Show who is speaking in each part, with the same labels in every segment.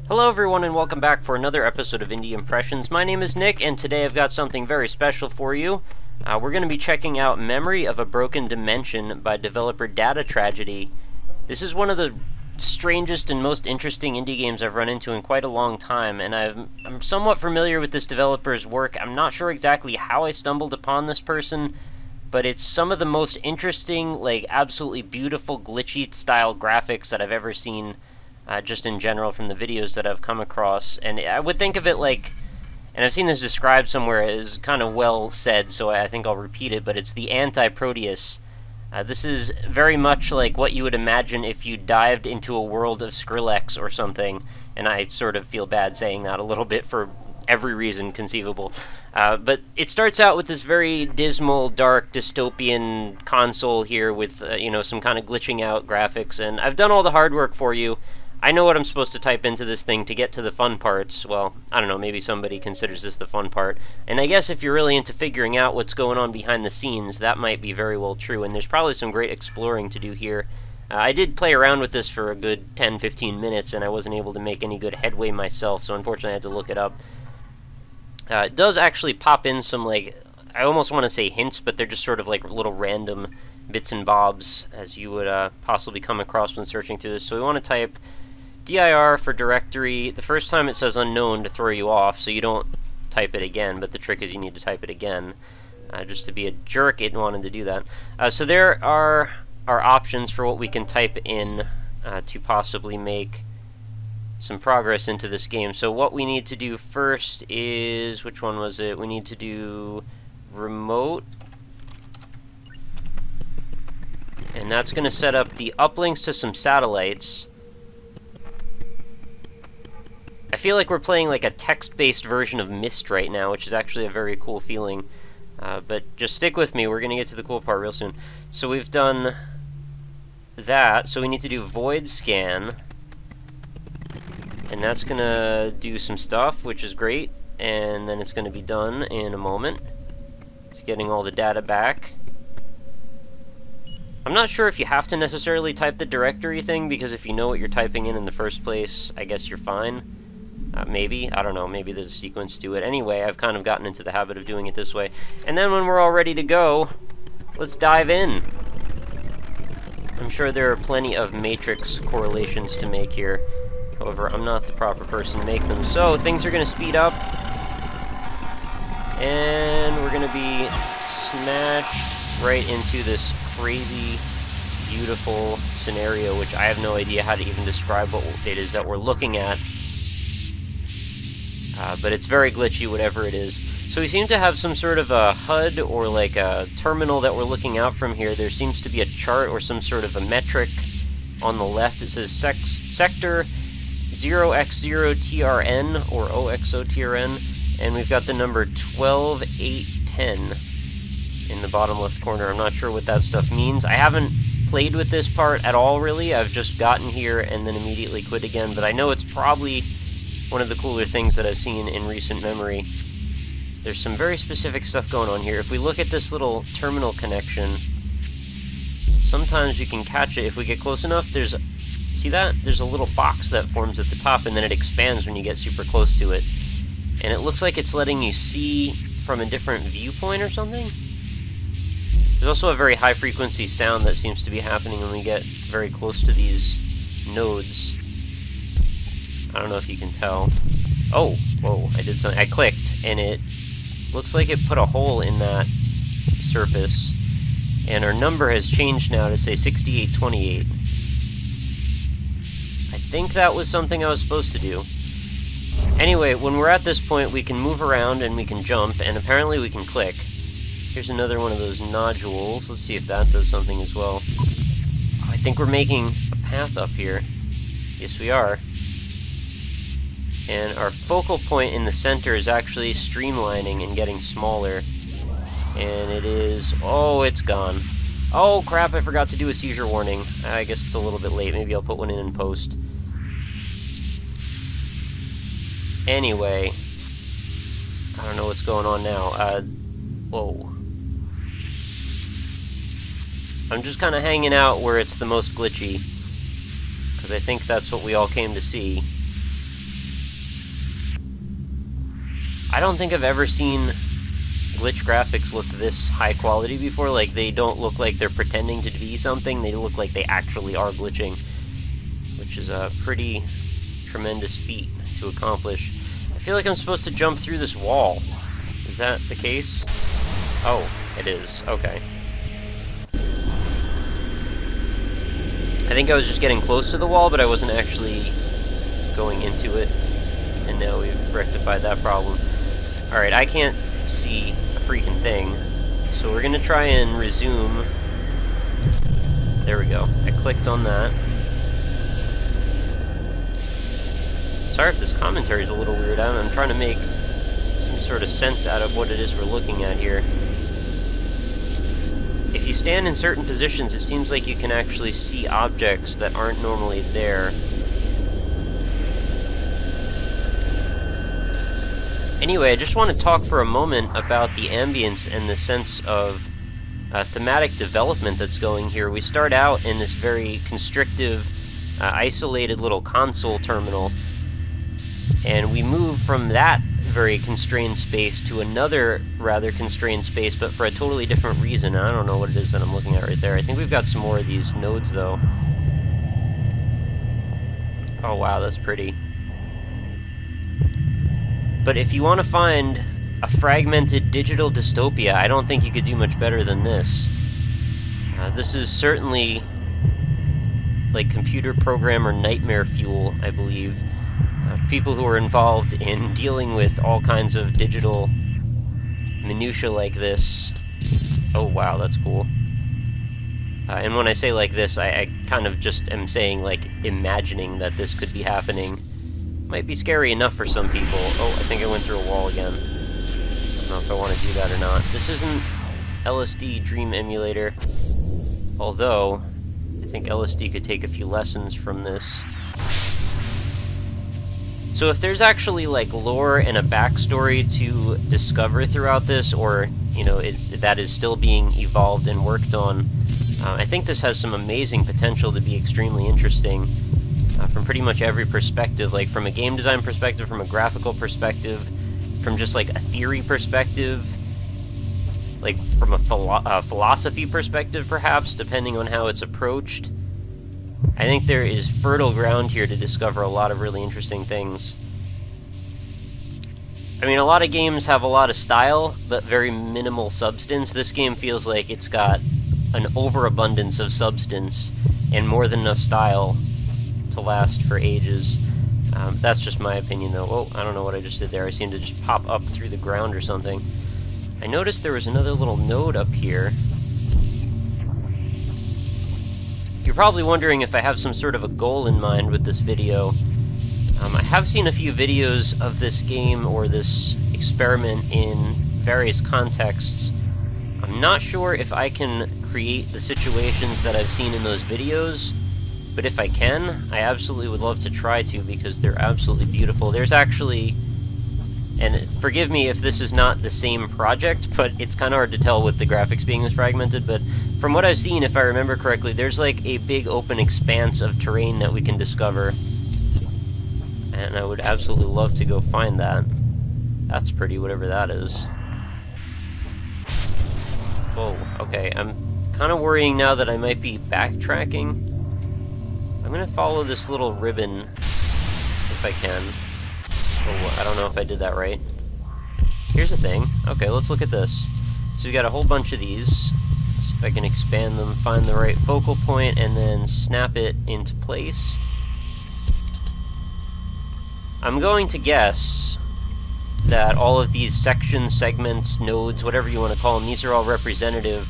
Speaker 1: Hello everyone and welcome back for another episode of Indie Impressions. My name is Nick and today I've got something very special for you. We're going to be checking out Memory of a Broken Dimension by developer Data Tragedy. This is one of the strangest and most interesting indie games I've run into in quite a long time, and I'm somewhat familiar with this developer's work. I'm not sure exactly how I stumbled upon this person, but it's some of the most interesting, like absolutely beautiful glitchy style graphics that I've ever seen. Just in general from the videos that I've come across, and I would think of it like, and I've seen this described somewhere as kind of well said, so I think I'll repeat it, but it's the anti-Proteus. This is very much like what you would imagine if you dived into a world of Skrillex or something, and I sort of feel bad saying that a little bit for every reason conceivable. But it starts out with this very dismal, dark, dystopian console here with, some kind of glitching out graphics, and I've done all the hard work for you. I know what I'm supposed to type into this thing to get to the fun parts. Well, I don't know, maybe somebody considers this the fun part. And I guess if you're really into figuring out what's going on behind the scenes, that might be very well true, and there's probably some great exploring to do here. I did play around with this for a good 10-15 minutes, and I wasn't able to make any good headway myself, so unfortunately I had to look it up. It does actually pop in some, I almost want to say hints, but they're just sort of like little random bits and bobs, as you would possibly come across when searching through this. So we want to type dir for directory. The first time it says unknown to throw you off, so you don't type it again, but the trick is you need to type it again. Just to be a jerk, it wanted to do that. So there are our options for what we can type in to possibly make some progress into this game. So what we need to do first is, which one was it? We need to do remote, and that's going to set up the uplinks to some satellites. I feel like we're playing like a text-based version of Myst right now, which is actually a very cool feeling. But just stick with me, we're going to get to the cool part real soon. So we've done that, so we need to do void scan, and that's going to do some stuff, which is great, and then it's going to be done in a moment. It's getting all the data back. I'm not sure if you have to necessarily type the directory thing, because if you know what you're typing in the first place, I guess you're fine. Maybe, I don't know, maybe there's a sequence to it. Anyway, I've kind of gotten into the habit of doing it this way. And then when we're all ready to go, let's dive in. I'm sure there are plenty of matrix correlations to make here. However, I'm not the proper person to make them. So, things are going to speed up. And we're going to be smashed right into this crazy, beautiful scenario, which I have no idea how to even describe what it is that we're looking at. But it's very glitchy, whatever it is. So we seem to have some sort of a HUD or like a terminal that we're looking out from here. There seems to be a chart or some sort of a metric on the left. It says sector 0x0TRN or OXOTRN, and we've got the number 12810 in the bottom left corner. I'm not sure what that stuff means. I haven't played with this part at all, really. I've just gotten here and then immediately quit again, but I know it's probably one of the cooler things that I've seen in recent memory. There's some very specific stuff going on here. If we look at this little terminal connection, sometimes you can catch it. If we get close enough, see that? There's a little box that forms at the top, and then it expands when you get super close to it. And it looks like it's letting you see from a different viewpoint or something. There's also a very high-frequency sound that seems to be happening when we get very close to these nodes. I don't know if you can tell. Oh, whoa, I did something. I clicked, and it looks like it put a hole in that surface. And our number has changed now to say 6828. I think that was something I was supposed to do. Anyway, when we're at this point, we can move around and we can jump, and apparently we can click. Here's another one of those nodules. Let's see if that does something as well. Oh, I think we're making a path up here. Yes, we are. And our focal point in the center is actually streamlining and getting smaller. And it is... oh, it's gone. Oh, crap, I forgot to do a seizure warning. I guess it's a little bit late. Maybe I'll put one in post. Anyway. I don't know what's going on now. Whoa. I'm just kind of hanging out where it's the most glitchy, because I think that's what we all came to see. I don't think I've ever seen glitch graphics look this high quality before. Like, they don't look like they're pretending to be something, they look like they actually are glitching, which is a pretty tremendous feat to accomplish. I feel like I'm supposed to jump through this wall. Is that the case? Oh, it is. Okay. I think I was just getting close to the wall, but I wasn't actually going into it. And now we've rectified that problem. Alright, I can't see a freaking thing. So we're gonna try and resume. There we go. I clicked on that. Sorry if this commentary is a little weird. I'm trying to make some sort of sense out of what it is we're looking at here. If you stand in certain positions, it seems like you can actually see objects that aren't normally there. Anyway, I just want to talk for a moment about the ambience and the sense of thematic development that's going here. We start out in this very constrictive, isolated little console terminal, and we move from that very constrained space to another rather constrained space, but for a totally different reason. I don't know what it is that I'm looking at right there. I think we've got some more of these nodes, though. Oh, wow, that's pretty. But if you want to find a fragmented digital dystopia, I don't think you could do much better than this. This is certainly like computer programmer nightmare fuel, I believe. People who are involved in dealing with all kinds of digital minutia like this. Oh wow, that's cool. And when I say like this, I kind of just am saying, like, imagining that this could be happening. Might be scary enough for some people. Oh, I think I went through a wall again. I don't know if I want to do that or not. This isn't LSD Dream Emulator, although I think LSD could take a few lessons from this. So if there's actually, like, lore and a backstory to discover throughout this, or, you know, that is still being evolved and worked on, I think this has some amazing potential to be extremely interesting from pretty much every perspective, like from a game design perspective, from a graphical perspective, from just like a theory perspective, like from a philosophy perspective perhaps, depending on how it's approached. I think there is fertile ground here to discover a lot of really interesting things. I mean, a lot of games have a lot of style, but very minimal substance. This game feels like it's got an overabundance of substance and more than enough style to last for ages. That's just my opinion, though. Oh, I don't know what I just did there. I seemed to just pop up through the ground or something. I noticed there was another little node up here. You're probably wondering if I have some sort of a goal in mind with this video. I have seen a few videos of this game or this experiment in various contexts. I'm not sure if I can create the situations that I've seen in those videos, but if I can, I absolutely would love to try to, because they're absolutely beautiful. There's actually, and forgive me if this is not the same project, but it's kind of hard to tell with the graphics being this fragmented, but from what I've seen, if I remember correctly, there's like a big open expanse of terrain that we can discover, and I would absolutely love to go find that. That's pretty, whatever that is. Whoa, okay, I'm kind of worrying now that I might be backtracking. I'm gonna follow this little ribbon, if I can. Oh, I don't know if I did that right. Here's the thing. Okay, let's look at this. So we got a whole bunch of these. See if I can expand them, find the right focal point, and then snap it into place. I'm going to guess that all of these sections, segments, nodes, whatever you want to call them, these are all representative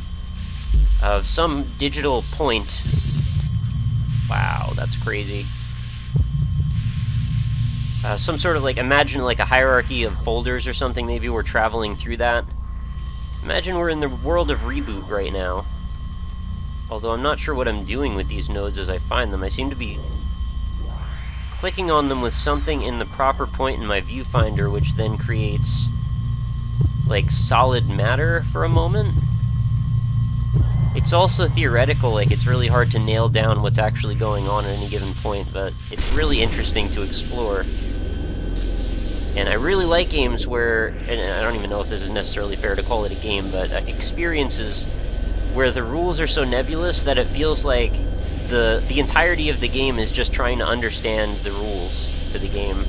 Speaker 1: of some digital point. Wow, that's crazy. Some sort of, like, imagine like a hierarchy of folders or something. Maybe we're traveling through that. Imagine we're in the world of Reboot right now. Although I'm not sure what I'm doing with these nodes as I find them. I seem to be clicking on them with something in the proper point in my viewfinder, which then creates, like, solid matter for a moment. It's also theoretical, like, it's really hard to nail down what's actually going on at any given point, but it's really interesting to explore. And I really like games where, and I don't even know if this is necessarily fair to call it a game, but experiences where the rules are so nebulous that it feels like the entirety of the game is just trying to understand the rules for the game.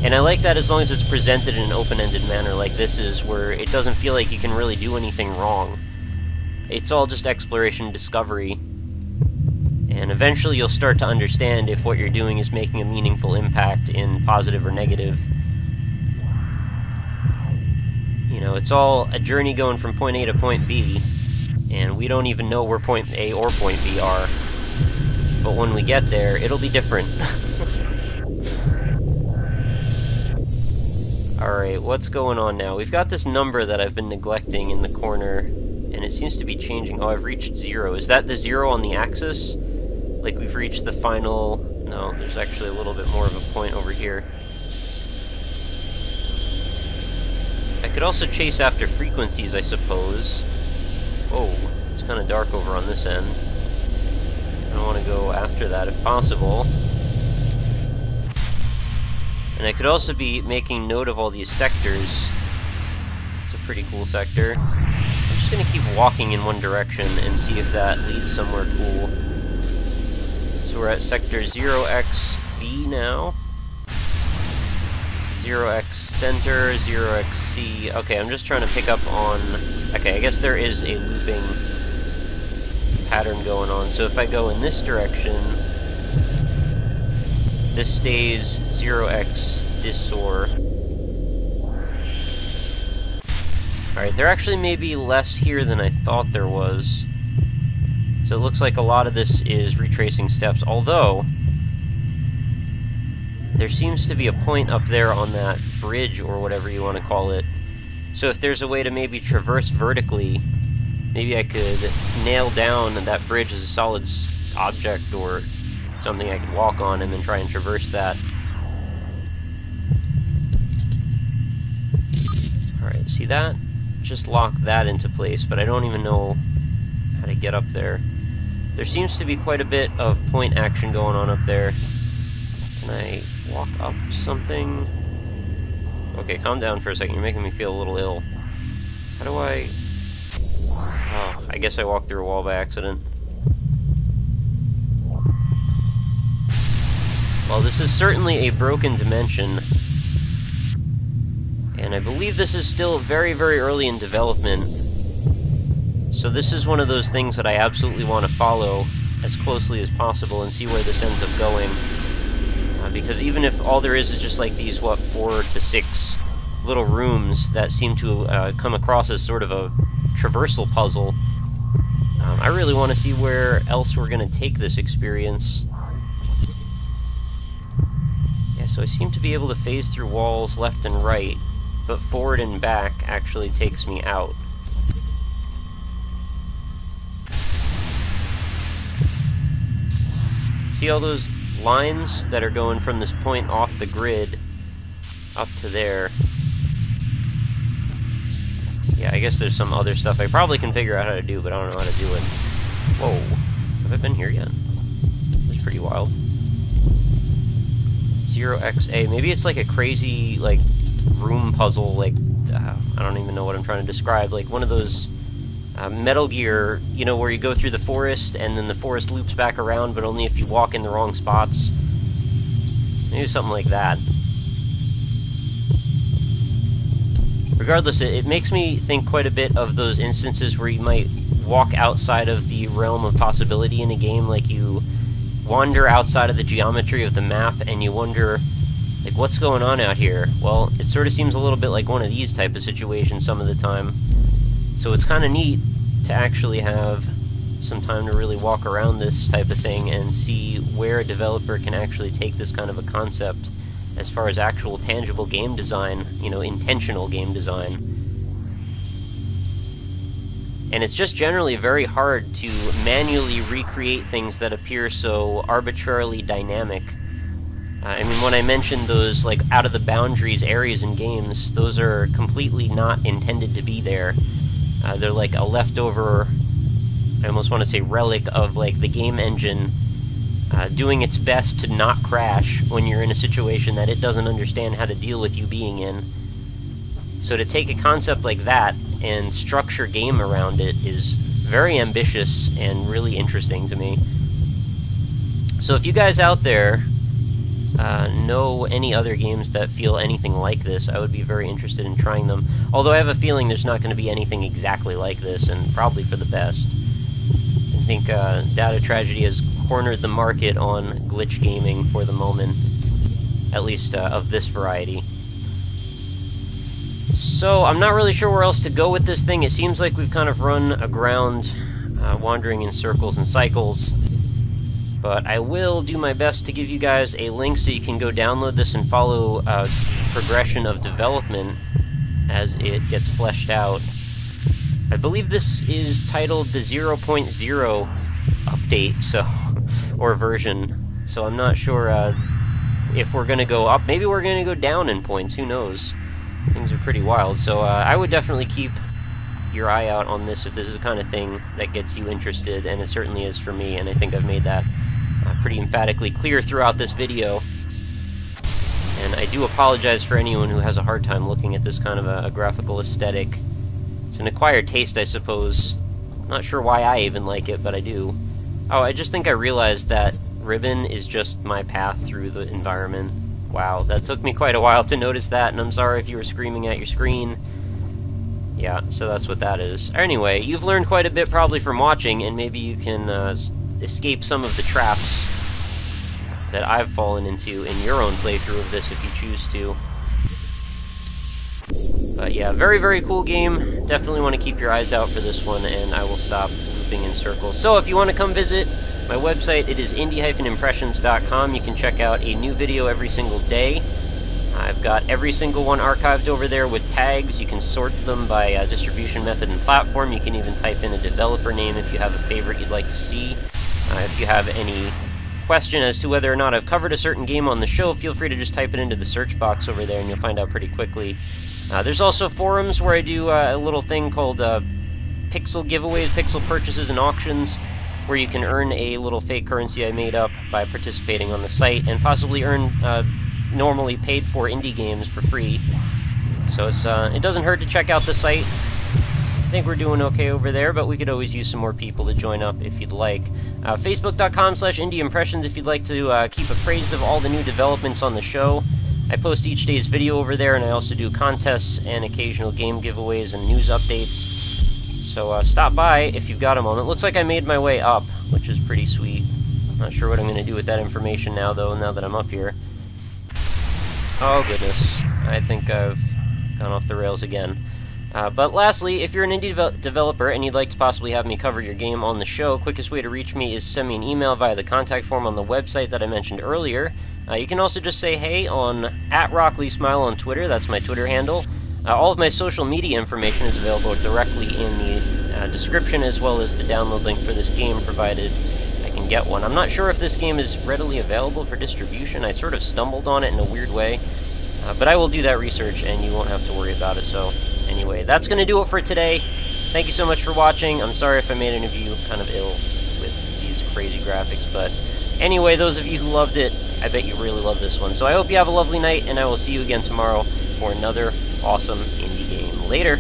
Speaker 1: And I like that as long as it's presented in an open-ended manner like this is, where it doesn't feel like you can really do anything wrong. It's all just exploration and discovery. And eventually you'll start to understand if what you're doing is making a meaningful impact in positive or negative. You know, it's all a journey going from point A to point B, and we don't even know where point A or point B are. But when we get there, it'll be different. Alright, what's going on now? We've got this number that I've been neglecting in the corner, and it seems to be changing. Oh, I've reached 0. Is that the 0 on the axis? Like we've reached the final... No, there's actually a little bit more of a point over here. I could also chase after frequencies, I suppose. Oh, it's kind of dark over on this end. I want to go after that if possible. And I could also be making note of all these sectors. It's a pretty cool sector. I'm just going to keep walking in one direction and see if that leads somewhere cool. So we're at sector 0xB now. 0x center, 0xC. Okay, I'm just trying to pick up on... Okay, I guess there is a looping pattern going on. So if I go in this direction, this stays 0x Disor. Alright, there actually may be less here than I thought there was. So it looks like a lot of this is retracing steps, although there seems to be a point up there on that bridge, or whatever you want to call it. So if there's a way to maybe traverse vertically, maybe I could nail down that bridge as a solid object, or something I could walk on and then try and traverse that. Alright, see that? Just lock that into place, but I don't even know how to get up there. There seems to be quite a bit of point action going on up there. Can I walk up something? Okay, calm down for a second. You're making me feel a little ill. How do I... Oh, I guess I walked through a wall by accident. Well, this is certainly a broken dimension. And I believe this is still very, very early in development. So this is one of those things that I absolutely want to follow as closely as possible and see where this ends up going. Because even if all there is just like these, 4 to 6 little rooms that seem to come across as sort of a traversal puzzle, I really want to see where else we're going to take this experience. Yeah, so I seem to be able to phase through walls left and right, but forward and back actually takes me out. See all those lines that are going from this point off the grid up to there? Yeah, I guess there's some other stuff I probably can figure out how to do, but I don't know how to do it. Whoa, have I been here yet? It's pretty wild. 0xa, maybe it's like a crazy, like, room puzzle, like, I don't even know what I'm trying to describe, like one of those Metal Gear, you know, where you go through the forest, and then the forest loops back around, but only if you walk in the wrong spots. Maybe something like that. Regardless, it makes me think quite a bit of those instances where you might walk outside of the realm of possibility in a game, like you wander outside of the geometry of the map, and you wonder, like, what's going on out here? Well, it sort of seems a little bit like one of these type of situations some of the time. So it's kind of neat to actually have some time to really walk around this type of thing and see where a developer can actually take this kind of a concept as far as actual tangible game design, you know, intentional game design. And it's just generally very hard to manually recreate things that appear so arbitrarily dynamic. I mean, when I mentioned those, like, out-of-the-boundaries areas in games, those are completely not intended to be there. They're like a leftover, I almost want to say relic of, like, the game engine doing its best to not crash when you're in a situation that it doesn't understand how to deal with you being in. So to take a concept like that and structure game around it is very ambitious and really interesting to me. So if you guys out there know any other games that feel anything like this, I would be very interested in trying them. Although I have a feeling there's not going to be anything exactly like this, and probably for the best. I think Data Tragedy has cornered the market on glitch gaming for the moment, at least of this variety. So I'm not really sure where else to go with this thing. It seems like we've kind of run aground, wandering in circles and cycles. But I will do my best to give you guys a link so you can go download this and follow progression of development as it gets fleshed out. I believe this is titled the 0.0 update, so or version. So I'm not sure if we're going to go up. Maybe we're going to go down in points. Who knows? Things are pretty wild. So I would definitely keep your eye out on this if this is the kind of thing that gets you interested, and it certainly is for me, and I think I've made that pretty emphatically clear throughout this video. And I do apologize for anyone who has a hard time looking at this kind of a graphical aesthetic. It's an acquired taste, I suppose. Not sure why I even like it, but I do. Oh, I just think I realized that ribbon is just my path through the environment. Wow, that took me quite a while to notice that, and I'm sorry if you were screaming at your screen. Yeah, so that's what that is. Anyway, you've learned quite a bit probably from watching, and maybe you can escape some of the traps that I've fallen into in your own playthrough of this if you choose to. But yeah, very, very cool game. Definitely want to keep your eyes out for this one, and I will stop looping in circles. So if you want to come visit my website, it is indie-impressions.com. You can check out a new video every single day. I've got every single one archived over there with tags. You can sort them by distribution method and platform. You can even type in a developer name if you have a favorite you'd like to see. If you have any question as to whether or not I've covered a certain game on the show, feel free to just type it into the search box over there and you'll find out pretty quickly. There's also forums where I do a little thing called pixel giveaways, pixel purchases and auctions, where you can earn a little fake currency I made up by participating on the site and possibly earn normally paid for indie games for free. So it doesn't hurt to check out the site. I think we're doing okay over there, but we could always use some more people to join up if you'd like. Facebook.com/IndieImpressions if you'd like to keep appraised of all the new developments on the show. I post each day's video over there, and I also do contests and occasional game giveaways and news updates. So stop by if you've got a moment. Looks like I made my way up, which is pretty sweet. Not sure what I'm going to do with that information now, though, now that I'm up here. Oh, goodness. I think I've gone off the rails again. But lastly, if you're an indie developer and you'd like to possibly have me cover your game on the show, quickest way to reach me is send me an email via the contact form on the website that I mentioned earlier. You can also just say hey on @RockLeeSmile on Twitter. That's my Twitter handle. All of my social media information is available directly in the description, as well as the download link for this game, provided I can get one. I'm not sure if this game is readily available for distribution. I sort of stumbled on it in a weird way. But I will do that research, and you won't have to worry about it. So anyway, that's going to do it for today. Thank you so much for watching. I'm sorry if I made any of you kind of ill with these crazy graphics, but anyway, those of you who loved it, I bet you really love this one. So I hope you have a lovely night, and I will see you again tomorrow for another awesome indie game. Later!